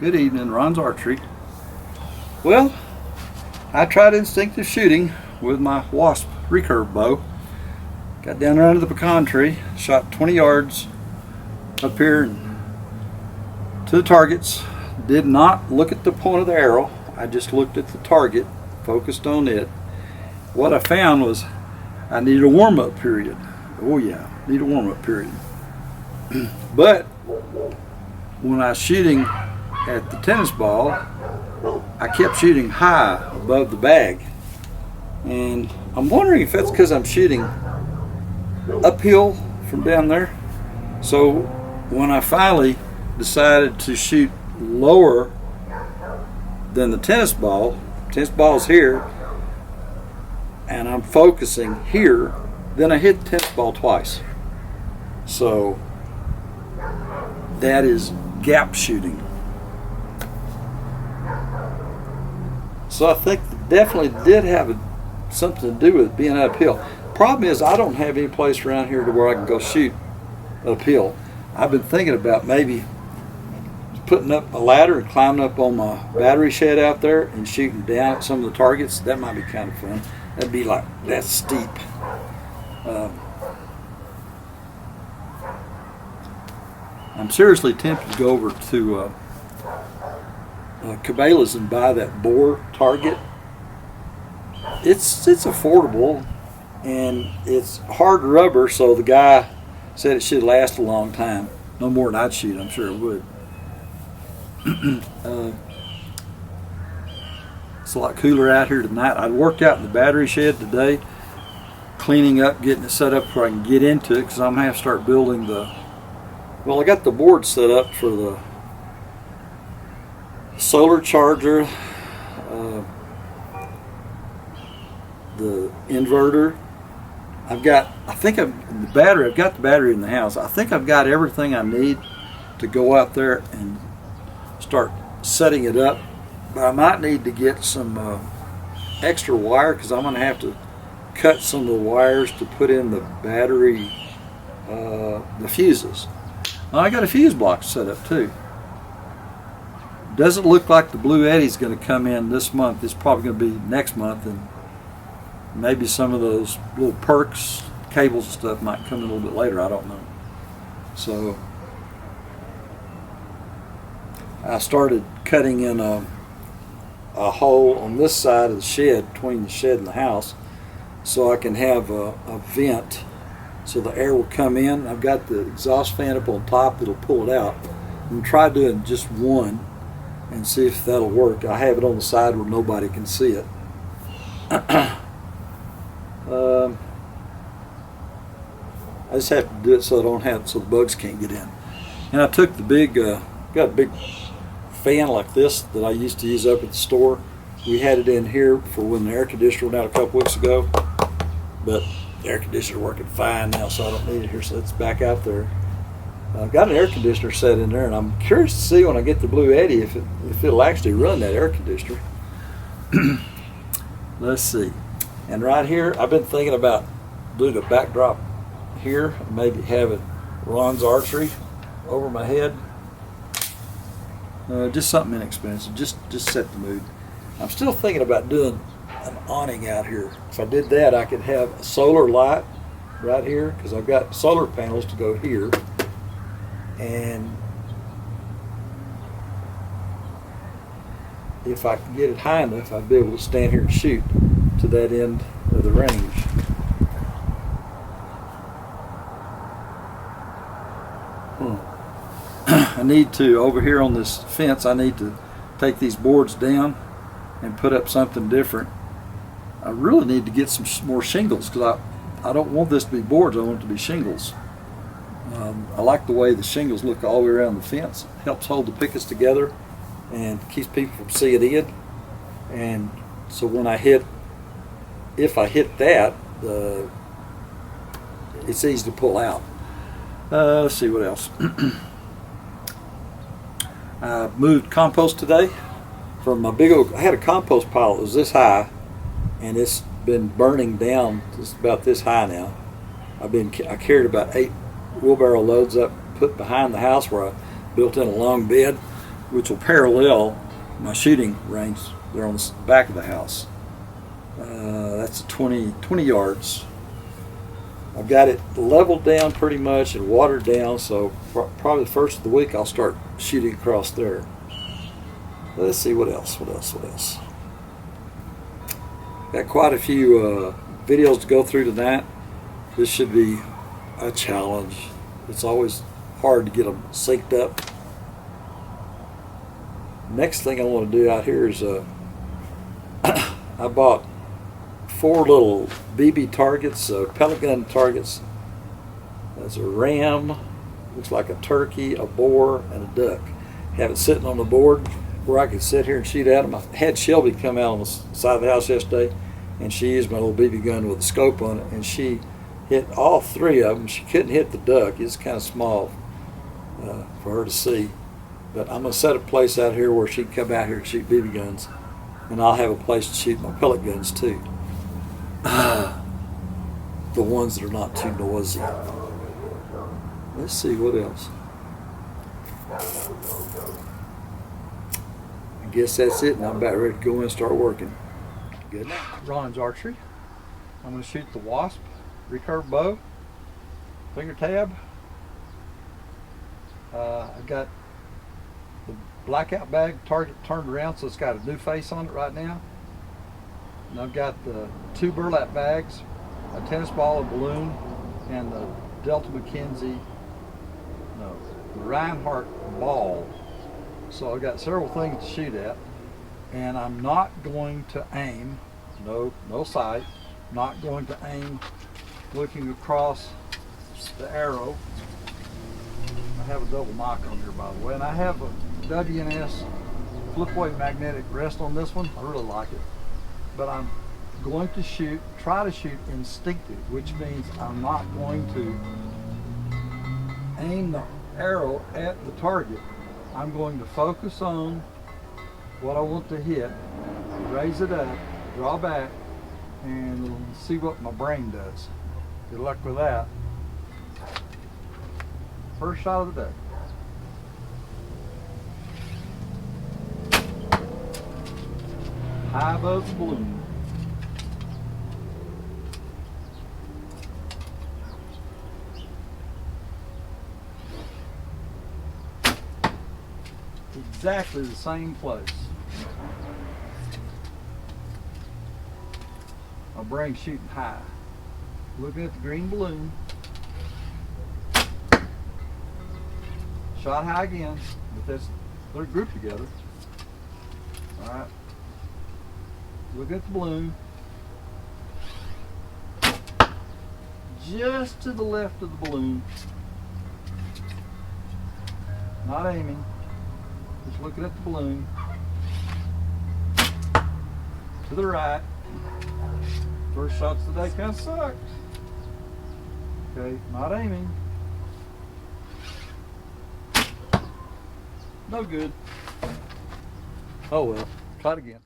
Good evening, Ron's Archery. Well, I tried instinctive shooting with my Wasp recurve bow. Got down there under the pecan tree, shot 20 yards up here to the targets. Did not look at the point of the arrow. I just looked at the target, focused on it. What I found was I needed a warm-up period. Oh yeah, need a warm-up period. But when I was shooting at the tennis ball, I kept shooting high above the bag. And I'm wondering if that's because I'm shooting uphill from down there. So when I finally decided to shoot lower than the tennis ball's here, and I'm focusing here, then I hit the tennis ball twice. So that is gap shooting. So I think definitely did have something to do with being uphill. Problem is I don't have any place around here to where I can go shoot uphill. I've been thinking about maybe putting up a ladder and climbing up on my battery shed out there and shooting down at some of the targets. That might be kind of fun. That'd be like that steep. I'm seriously tempted to go over to Cabela's and buy that boar target. It's affordable and it's hard rubber, so the guy said it should last a long time. No more than I'd shoot, I'm sure it would. It's a lot cooler out here tonight. I worked out in the battery shed today, cleaning up, getting it set up where I can get into it, because I'm going to have to start building well, I got the board set up for the solar charger, the inverter. I've got the battery in the house. I think I've got everything I need to go out there and start setting it up. But I might need to get some extra wire, because I'm going to have to cut some of the wires to put in the battery, the fuses. Well, I got a fuse box set up too. Doesn't look like the Blue Eddy's going to come in this month. It's probably going to be next month, and maybe some of those little perks, cables and stuff might come in a little bit later. I don't know. So I started cutting in a hole on this side of the shed, between the shed and the house, so I can have a vent so the air will come in. I've got the exhaust fan up on top that'll pull it out. I'm going to try doing just one and see if that'll work. I have it on the side where nobody can see it. I just have to do it so so the bugs can't get in. And I took the big, got a big fan like this that I used to use up at the store. We had it in here for when the air conditioner went out a couple weeks ago, but the air conditioner working fine now, so I don't need it here, so it's back out there. I've got an air conditioner set in there, and I'm curious to see when I get the Blue Eddy if it'll actually run that air conditioner. Let's see. And right here, I've been thinking about doing a backdrop here, maybe having Ron's Archery over my head. Just something inexpensive, just set the mood. I'm still thinking about doing an awning out here. If I did that, I could have a solar light right here, because I've got solar panels to go here. And if I can get it high enough, I'd be able to stand here and shoot to that end of the range. I need to, over here on this fence, I need to take these boards down and put up something different. I really need to get some more shingles, because I don't want this to be boards, I want it to be shingles. I like the way the shingles look all the way around the fence. It helps hold the pickets together and keeps people from seeing in. And so when if I hit that, it's easy to pull out. Let's see what else. I moved compost today from my big old, I had a compost pile that was this high, and it's been burning down. It's about this high now. I carried about 8 wheelbarrow loads up, put behind the house where I built in a long bed. which will parallel my shooting range. They're on the back of the house. That's 20 yards. I've got it leveled down pretty much and watered down, so probably the first of the week I'll start shooting across there. Let's see what else. Got quite a few videos to go through tonight. This should be a challenge. It's always hard to get them synced up. Next thing I want to do out here is I bought 4 little BB targets, pellet gun targets. There's a ram, looks like a turkey, a boar, and a duck. Have it sitting on the board where I could sit here and shoot at them. I had Shelby come out on the side of the house yesterday, and she used my little BB gun with a scope on it, and she hit all 3 of them. She couldn't hit the duck. It's kind of small for her to see. But I'm going to set a place out here where she can come out here and shoot BB guns, and I'll have a place to shoot my pellet guns too. The ones that are not too noisy. Let's see what else. I guess that's it, and I'm about ready to go in and start working. Good night. Ron's Archery. I'm going to shoot the Wasp recurve bow, finger tab. I got the blackout bag target turned around, so it's got a new face on it right now. And I've got the 2 burlap bags, a tennis ball, a balloon, and the Delta McKenzie, the Reinhardt ball. So I've got several things to shoot at, and I'm not going to aim, no sight, not going to aim looking across the arrow. I have a double knock on here, by the way, and I have a W&S flip-away magnetic rest on this one. I really like it. But I'm going to try to shoot instinctive, which means I'm not going to aim the arrow at the target. I'm going to focus on what I want to hit, raise it up, draw back, and see what my brain does. Good luck with that. First shot of the day. High above the balloon. Exactly the same place. My brain's shooting high. Looking at the green balloon. Shot high again, but they're grouped together. All right. Look at the balloon. Just to the left of the balloon. Not aiming. Just looking at the balloon. To the right. First shots today kind of sucked. Okay, not aiming. No good. Oh well, try it again.